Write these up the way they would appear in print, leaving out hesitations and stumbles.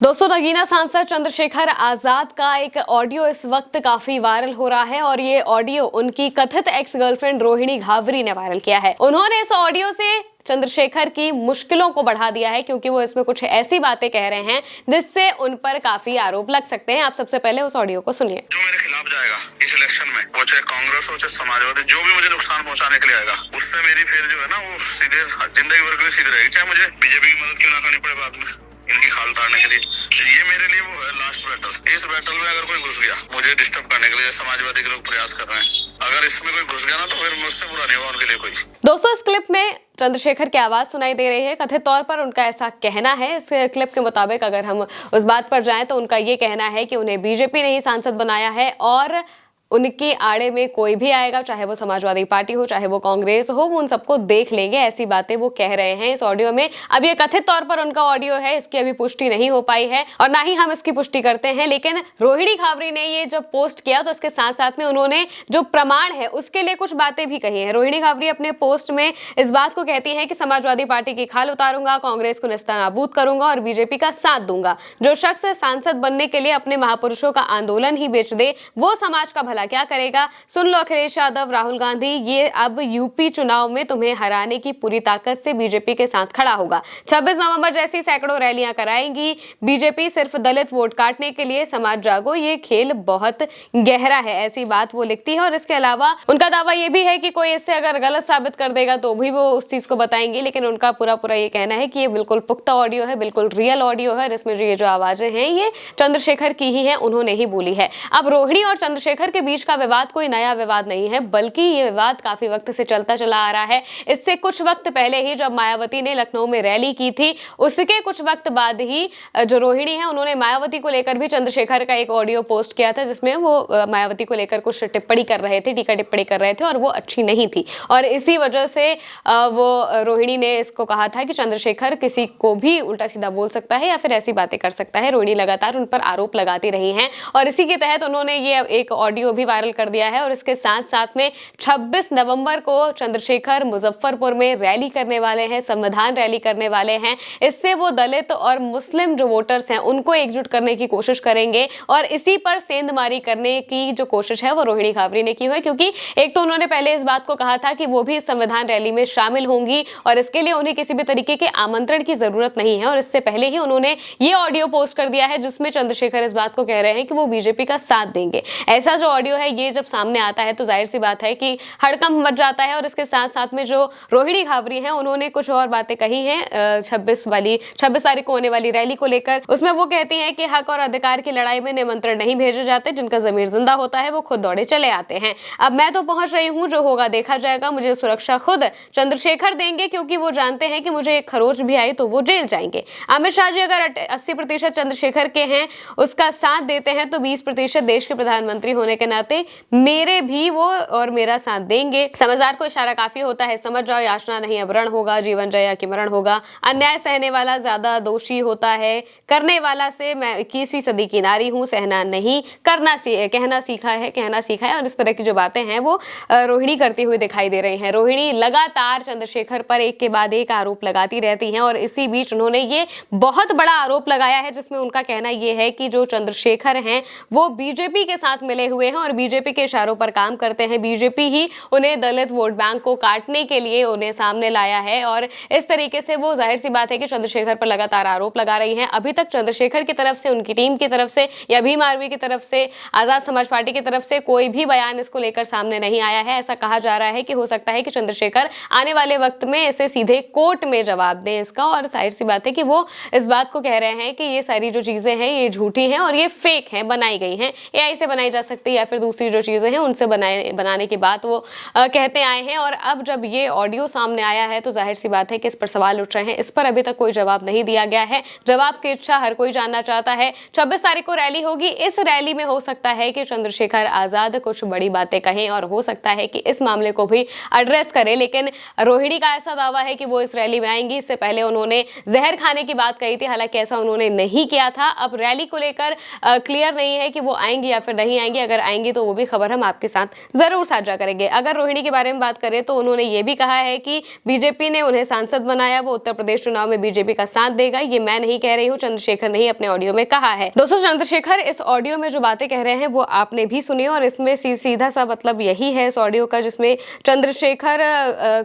दोस्तों, नगीना सांसद चंद्रशेखर आजाद का एक ऑडियो इस वक्त काफी वायरल हो रहा है और ये ऑडियो उनकी कथित एक्स गर्लफ्रेंड रोहिणी घावरी ने वायरल किया है। उन्होंने इस ऑडियो से चंद्रशेखर की मुश्किलों को बढ़ा दिया है क्योंकि वो इसमें कुछ ऐसी बातें कह रहे हैं जिससे उन पर काफी आरोप लग सकते हैं। आप सबसे पहले उस ऑडियो को सुनिए। जो मेरे खिलाफ जाएगा इस इलेक्शन में, वो चाहे कांग्रेस हो चाहे समाजवादी, जो भी मुझे नुकसान पहुंचाने के लिए आएगा, उससे मेरी फिर जो है ना वो सीधे जिंदगी भर के लिए सीधे रहेगी, चाहे मुझे बीजेपी की मदद क्यों ना करनी पड़े बाद में इनकी खाल उतारने के लिए। ये मेरे लिए वो है लास्ट बैटल। इस बैटल में अगर कोई घुस गया मुझे डिस्टर्ब करने के लिए, समाजवादी के लोग प्रयास कर रहे हैं, अगर इसमें कोई घुस गया ना तो फिर मुझसे बुरा नहीं होगा उनके लिए कोई। दोस्तों, इस क्लिप में चंद्रशेखर की आवाज सुनाई दे रही है। कथित तौर पर उनका ऐसा कहना है। इस क्लिप के मुताबिक अगर हम उस बात पर जाएं तो उनका ये कहना है कि उन्हें बीजेपी ने ही सांसद बनाया है और उनके आड़े में कोई भी आएगा, चाहे वो समाजवादी पार्टी हो चाहे वो कांग्रेस हो, वो उन सबको देख लेंगे। ऐसी बातें वो कह रहे हैं इस ऑडियो में। अब ये कथित तौर पर उनका ऑडियो है, इसकी अभी पुष्टि नहीं हो पाई है और ना ही हम इसकी पुष्टि करते हैं। लेकिन रोहिणी घावरी ने ये जब पोस्ट किया तो इसके साथ साथ में उन्होंने जो प्रमाण है उसके लिए कुछ बातें भी कही है। रोहिणी घावरी अपने पोस्ट में इस बात को कहती है कि समाजवादी पार्टी की खाल उतारूंगा, कांग्रेस को नेस्तनाबूद करूंगा और बीजेपी का साथ दूंगा। जो शख्स सांसद बनने के लिए अपने महापुरुषों का आंदोलन ही बेच दे, वो समाज का भला क्या करेगा। सुन लो अखिलेश यादव, राहुल गांधी, ये अब यूपी चुनाव में तुम्हें हराने की पूरी ताकत से बीजेपी के साथ खड़ा होगा। 26 नवंबर जैसी सैकड़ों रैलियां कराएंगी बीजेपी, सिर्फ दलित वोट काटने के लिए। समाज जागो, ये खेल बहुत गहरा है। ऐसी बात वो लिखती है और इसके अलावा उनका दावा ये भी है कि कोई इससे अगर गलत साबित कर देगा तो भी वो उस चीज को बताएंगे। लेकिन उनका पूरा ये कहना है कि ये बिल्कुल पुख्ता ऑडियो है, बिल्कुल रियल ऑडियो है। इसमें ये जो आवाजें हैं ये चंद्रशेखर की ही है, उन्होंने ही बोली है। अब रोहिणी और चंद्रशेखर के बीच का विवाद कोई नया विवाद नहीं है, बल्कि ये विवाद काफी वक्त से चलता चला आ रहा है। इससे कुछ वक्त पहले ही जब मायावती ने लखनऊ में रैली की थी, उसके कुछ वक्त बाद ही जो रोहिणी है उन्होंने मायावती को लेकर भी चंद्रशेखर का एक ऑडियो पोस्ट किया था जिसमें वो मायावती को लेकर कुछ टिप्पणी कर रहे थे, टीका टिप्पणी कर रहे थे और वो अच्छी नहीं थी। और इसी वजह से वो रोहिणी ने इसको कहा था कि चंद्रशेखर किसी को भी उल्टा सीधा बोल सकता है या फिर ऐसी बातें कर सकता है। रोहिणी लगातार उन पर आरोप लगाती रही हैं और इसी के तहत उन्होंने ये एक ऑडियो भी वायरल कर दिया है। और इसके साथ साथ में 26 नवंबर को चंद्रशेखर मुजफ्फरपुर में रैली करने वाले हैं, संविधान रैली करने वाले हैं। इससे वो दलित और मुस्लिम जो वोटर्स हैं उनको एकजुट करने की कोशिश करेंगे और इसी पर सेंधमारी करने की जो कोशिश है वो रोहिणी घावरी ने की है। क्योंकि एक तो उन्होंने पहले इस बात को कहा था कि वो भी इस संविधान रैली में शामिल होंगी और इसके लिए उन्हें किसी भी तरीके के आमंत्रण की जरूरत नहीं है। और इससे पहले ही उन्होंने ये ऑडियो पोस्ट कर दिया है जिसमें चंद्रशेखर इस बात को कह रहे हैं कि वो बीजेपी का साथ देंगे। ऐसा जो ऑडियो है ये जब सामने आता है तो जाहिर सी बात है कि हड़कंप मच जाता है। और इसके साथ साथ में जो रोहिणी घावरी हैं उन्होंने कुछ और बातें कही हैं 26 तारीख को होने वाली रैली को लेकर। उसमें वो कहती हैं कि हक और अधिकार की लड़ाई में निमंत्रण नहीं भेजे जाते, जिनका जमीर जिंदा होता है वो खुद दौड़े चले आते हैं। अब मैं तो पहुंच रही हूं, जो होगा देखा जाएगा। मुझे सुरक्षा खुद चंद्रशेखर देंगे क्योंकि वो जानते हैं कि मुझे एक खरोच भी आई तो वो जेल जाएंगे। अमित शाह जी अगर 80% चंद्रशेखर के हैं, उसका साथ देते हैं, तो 20% देश के प्रधानमंत्री होने के नाते मेरे भी वो और मेरा साथ देंगे। समझदार को इशारा काफी होता है, समझ जाओ याचना नहीं अब रण होगा, जीवन जया कि मरण होगा। अन्याय सहने वाला ज्यादा दोषी होता है, करने वाला से मैं 21वीं सदी की नारी हूं, सहना नहीं कहना सीखा है। और इस तरह की जो बातें हैं वो रोहिणी करती हुई दिखाई दे रही हैं। रोहिणी लगातार चंद्रशेखर पर एक के बाद एक आरोप लगाती रहती हैं और इसी बीच उन्होंने ये बहुत बड़ा आरोप लगाया है जिसमें उनका कहना यह है कि जो चंद्रशेखर हैं वो बीजेपी के साथ मिले हुए हैं और बीजेपी के इशारों पर काम करते हैं। बीजेपी ही उन्हें दलित वोट बैंक को काटने के लिए उन्हें सामने लाया है और इस तरीके से वो जाहिर सी बात है कि चंद्रशेखर पर लगातार आरोप लगा रही हैं। अभी तक चंद्रशेखर की तरफ से, उनकी टीम की तरफ से या भीम आर्मी की तरफ से, आजाद समाज पार्टी की तरफ से कोई भी बयान इसको लेकर सामने नहीं आया है। ऐसा कहा जा रहा है कि हो सकता है कि चंद्रशेखर आने वाले वक्त में इसे सीधे कोर्ट में जवाब दें इसका। और जाहिर सी बात है कि वो इस बात को कह रहे हैं कि ये सारी जो चीजें हैं ये झूठी हैं और ये फेक हैं, बनाई गई हैं, एआई से बनाई जा सकती है या फिर दूसरी जो चीजें हैं उनसे बनाने की बात वो कहते आए हैं। और अब जब ये ऑडियो सामने आया है तो जाहिर सी बात है कि इस पर सवाल उठ रहे हैं। इस पर अभी तक कोई जवाब नहीं दिया गया है। जवाब की इच्छा हर कोई जानना चाहता है। 26 तारीख को रैली होगी, इस रैली में हो सकता है कि चंद्रशेखर आजाद कुछ बड़ी बातें कहें और हो सकता है कि इस मामले को भी एड्रेस करें। लेकिन रोहिणी का ऐसा दावा है कि वो इस रैली में आएंगी। इससे पहले उन्होंने जहर खाने की बात कही थी, हालांकि ऐसा उन्होंने नहीं किया था। अब रैली को लेकर क्लियर नहीं है कि वो आएंगी या फिर नहीं आएंगी। अगर आएंगी आएंगी तो वो भी खबर हम आपके साथ जरूर साझा करेंगे। अगर रोहिणी के बारे में बात करें तो उन्होंने ये भी कहा है कि बीजेपी ने उन्हें सांसद बनाया, वो उत्तर प्रदेश चुनाव में बीजेपी का साथ देगा। ये मैं नहीं कह रही हूँ, चंद्रशेखर ने ही अपने ऑडियो में कहा है। दोस्तों, चंद्रशेखर इस ऑडियो में जो बातें कह रहे हैं वो आपने भी सुनी और इसमें सीधा सा मतलब यही है इस ऑडियो का, जिसमें चंद्रशेखर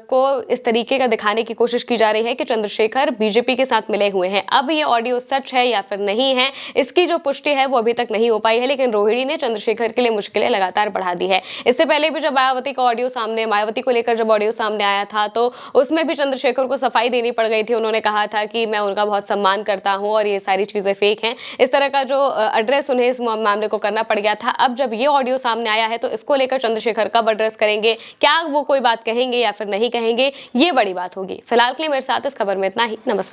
को इस तरीके का दिखाने की कोशिश की जा रही है कि चंद्रशेखर बीजेपी के साथ मिले हुए हैं। अब ये ऑडियो सच है या फिर नहीं है, इसकी जो पुष्टि है वो अभी तक नहीं हो पाई है, लेकिन रोहिणी ने चंद्रशेखर के लिए मुश्किलें लगातार बढ़ा दी है। इससे पहले भी जब मायावती को लेकर जब ऑडियो सामने आया था तो उसमें भी चंद्रशेखर को सफाई देनी पड़ गई थी। उन्होंने कहा था कि मैं उनका बहुत सम्मान करता हूं और ये सारी चीजें फेक हैं। इस तरह का जो एड्रेस उन्हें इस मामले को करना पड़ गया था। अब जब ये ऑडियो सामने आया है तो इसको लेकर चंद्रशेखर कब एड्रेस करेंगे, क्या वो कोई बात कहेंगे या फिर नहीं कहेंगे, ये बड़ी बात होगी। फिलहाल के लिए मेरे साथ इस खबर में इतना ही। नमस्कार।